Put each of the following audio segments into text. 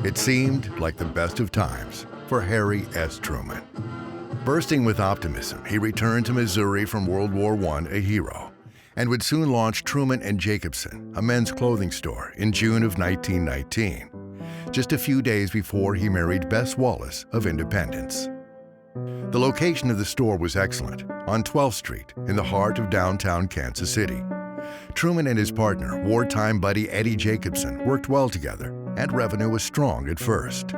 It seemed like the best of times for Harry S. Truman. Bursting with optimism, he returned to Missouri from World War I a hero, and would soon launch Truman and Jacobson, a men's clothing store, in June of 1919, just a few days before he married Bess Wallace of Independence. The location of the store was excellent, on 12th Street in the heart of downtown Kansas City. Truman and his partner, wartime buddy Eddie Jacobson, worked well together, and revenue was strong at first.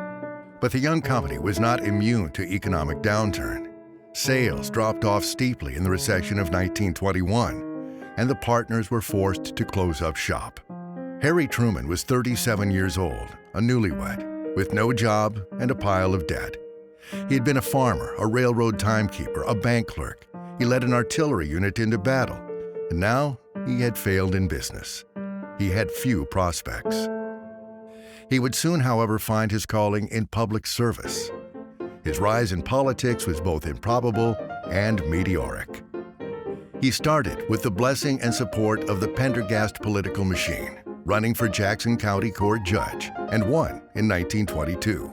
But the young company was not immune to economic downturn. Sales dropped off steeply in the recession of 1921, and the partners were forced to close up shop. Harry Truman was 37 years old, a newlywed, with no job and a pile of debt. He had been a farmer, a railroad timekeeper, a bank clerk. He led an artillery unit into battle, and now he had failed in business. He had few prospects. He would soon, however, find his calling in public service. His rise in politics was both improbable and meteoric. He started with the blessing and support of the Pendergast political machine, running for Jackson County Court judge, and won in 1922.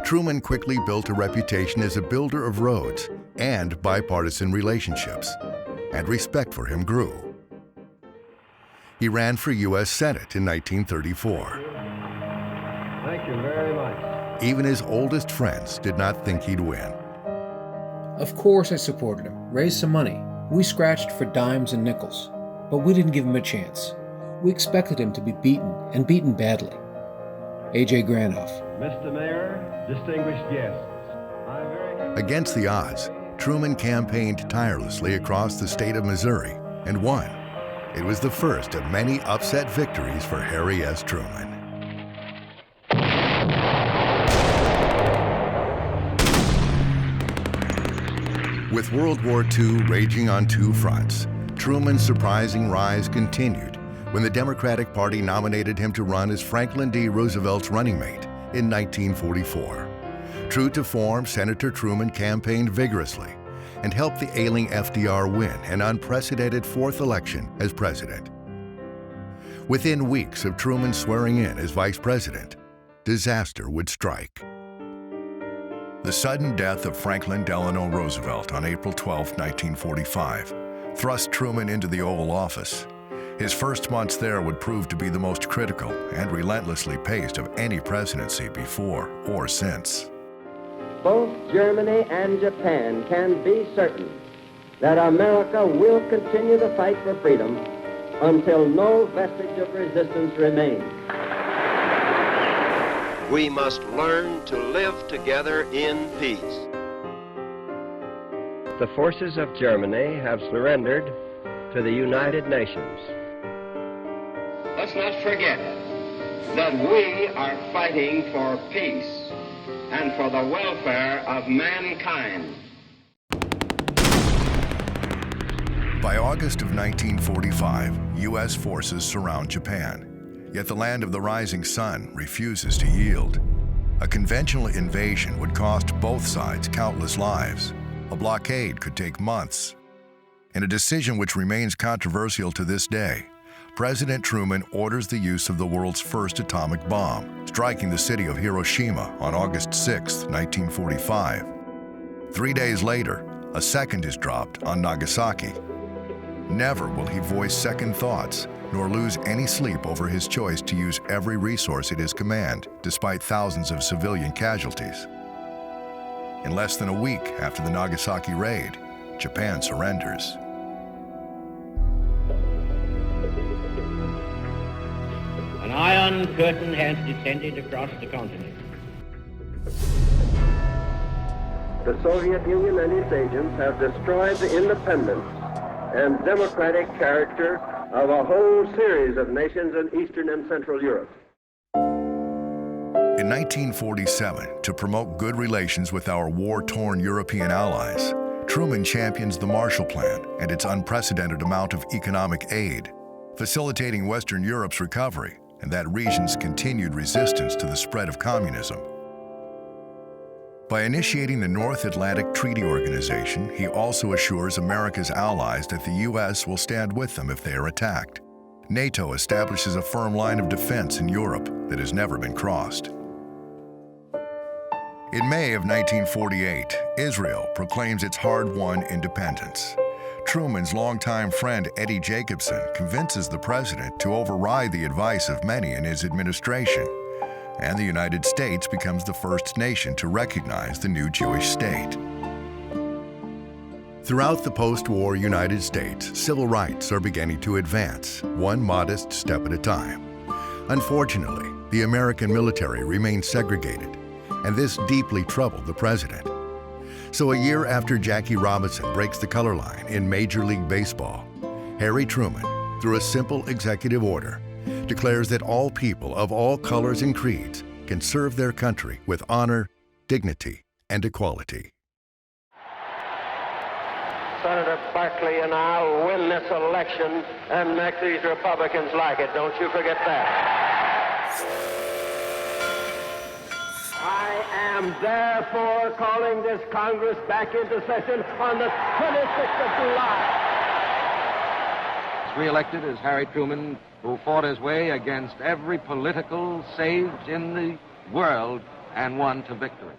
Truman quickly built a reputation as a builder of roads and bipartisan relationships, and respect for him grew. He ran for U.S. Senate in 1934. Thank you very much. Even his oldest friends did not think he'd win. Of course I supported him, raised some money. We scratched for dimes and nickels, but we didn't give him a chance. We expected him to be beaten, and beaten badly. A.J. Granoff. Mr. Mayor, distinguished guests. Against the odds, Truman campaigned tirelessly across the state of Missouri and won. It was the first of many upset victories for Harry S. Truman. With World War II raging on two fronts, Truman's surprising rise continued when the Democratic Party nominated him to run as Franklin D. Roosevelt's running mate in 1944. True to form, Senator Truman campaigned vigorously and helped the ailing FDR win an unprecedented fourth election as president. Within weeks of Truman swearing in as vice president, disaster would strike. The sudden death of Franklin Delano Roosevelt on April 12, 1945, thrust Truman into the Oval Office. His first months there would prove to be the most critical and relentlessly paced of any presidency before or since. Both Germany and Japan can be certain that America will continue the fight for freedom until no vestige of resistance remains. We must learn to live together in peace. The forces of Germany have surrendered to the United Nations. Let's not forget that we are fighting for peace and for the welfare of mankind. By August of 1945, U.S. forces surround Japan. Yet the land of the rising sun refuses to yield. A conventional invasion would cost both sides countless lives. A blockade could take months. In a decision which remains controversial to this day, President Truman orders the use of the world's first atomic bomb, striking the city of Hiroshima on August 6, 1945. 3 days later, a second is dropped on Nagasaki. Never will he voice second thoughts, nor lose any sleep over his choice to use every resource at his command, despite thousands of civilian casualties. In less than a week after the Nagasaki raid, Japan surrenders. An iron curtain has descended across the continent. The Soviet Union and its agents have destroyed the independence and democratic character of a whole series of nations in Eastern and Central Europe. In 1947, to promote good relations with our war-torn European allies, Truman champions the Marshall Plan and its unprecedented amount of economic aid, facilitating Western Europe's recovery and that region's continued resistance to the spread of communism. By initiating the North Atlantic Treaty Organization, he also assures America's allies that the U.S. will stand with them if they are attacked. NATO establishes a firm line of defense in Europe that has never been crossed. In May of 1948, Israel proclaims its hard-won independence. Truman's longtime friend Eddie Jacobson convinces the president to override the advice of many in his administration, and the United States becomes the first nation to recognize the new Jewish state. Throughout the post-war United States, civil rights are beginning to advance, one modest step at a time. Unfortunately, the American military remained segregated, and this deeply troubled the president. So a year after Jackie Robinson breaks the color line in Major League Baseball, Harry Truman, through a simple executive order, declares that all people of all colors and creeds can serve their country with honor, dignity, and equality. Senator Barkley and I'll win this election and make these Republicans like it. Don't you forget that. I am therefore calling this Congress back into session on the 26th of July. Re-elected is Harry Truman, who fought his way against every political sage in the world and won to victory.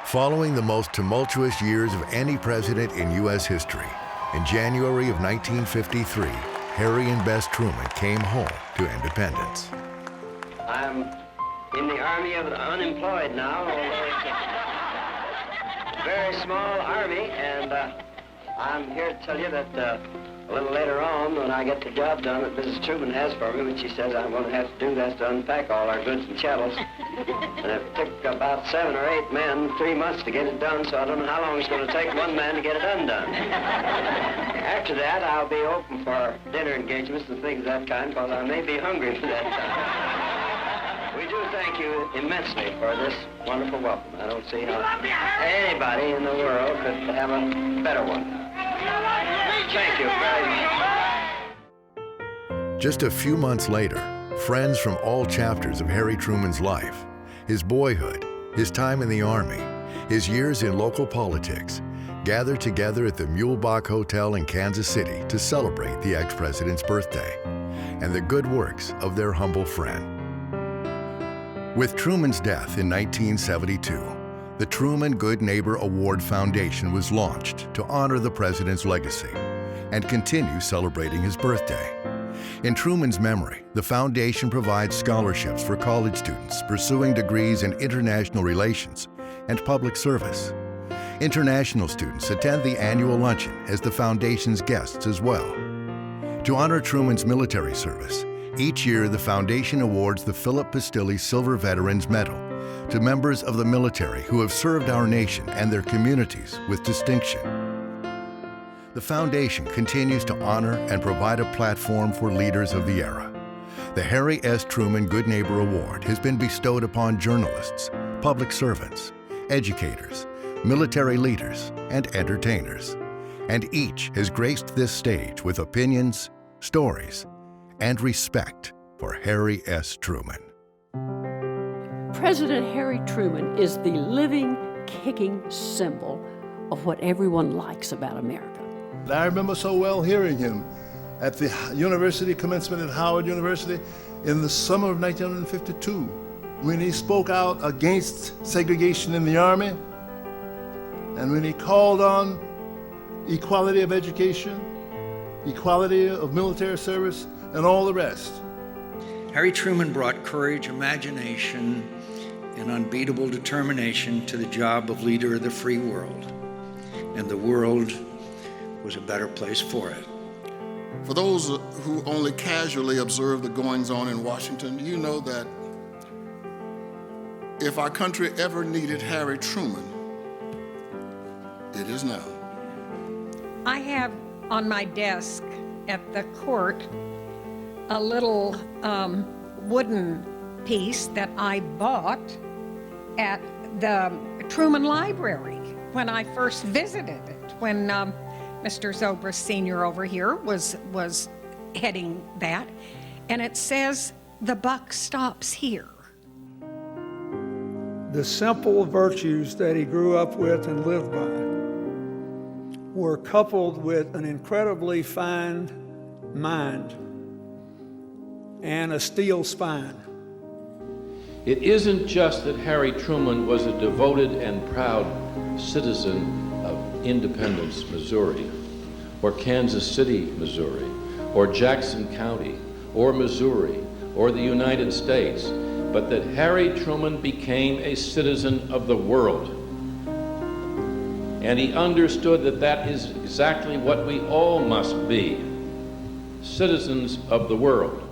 Following the most tumultuous years of any president in U.S. history, in January of 1953, Harry and Bess Truman came home to independence. I'm in the army of the unemployed now, although it's a very small army, and I'm here to tell you that a little later on, when I get the job done that Mrs. Truman has for me, which she says I'm going to have to do, that's to unpack all our goods and chattels. And it took about 7 or 8 men 3 months to get it done, so I don't know how long it's going to take one man to get it undone. After that, I'll be open for dinner engagements and things of that kind, because I may be hungry for that time. We do thank you immensely for this wonderful welcome. I don't see how anybody in the world could have a better one. Thank you very much. Just a few months later, friends from all chapters of Harry Truman's life, his boyhood, his time in the Army, his years in local politics, gathered together at the Mulebach Hotel in Kansas City to celebrate the ex-president's birthday and the good works of their humble friend. With Truman's death in 1972, the Truman Good Neighbor Award Foundation was launched to honor the president's legacy and continue celebrating his birthday. In Truman's memory, the foundation provides scholarships for college students pursuing degrees in international relations and public service. International students attend the annual luncheon as the foundation's guests as well. To honor Truman's military service, each year the foundation awards the Philip Pistilli Silver Veterans Medal to members of the military who have served our nation and their communities with distinction. The foundation continues to honor and provide a platform for leaders of the era. The Harry S. Truman Good Neighbor Award has been bestowed upon journalists, public servants, educators, military leaders, and entertainers, and each has graced this stage with opinions, stories, and respect for Harry S. Truman. President Harry Truman is the living, kicking symbol of what everyone likes about America. I remember so well hearing him at the university commencement at Howard University in the summer of 1952, when he spoke out against segregation in the Army, and when he called on equality of education, equality of military service, and all the rest. Harry Truman brought courage, imagination, and unbeatable determination to the job of leader of the free world, and the world was a better place for it. For those who only casually observe the goings-on in Washington, you know that if our country ever needed Harry Truman, it is now. I have on my desk at the court a little wooden piece that I bought at the Truman Library when I first visited it, when Mr. Zobrist Sr. over here was heading that. And it says the buck stops here. The simple virtues that he grew up with and lived by were coupled with an incredibly fine mind and a steel spine. It isn't just that Harry Truman was a devoted and proud citizen of Independence, Missouri, or Kansas City, Missouri, or Jackson County, or Missouri, or the United States, but that Harry Truman became a citizen of the world. And he understood that that is exactly what we all must be, citizens of the world.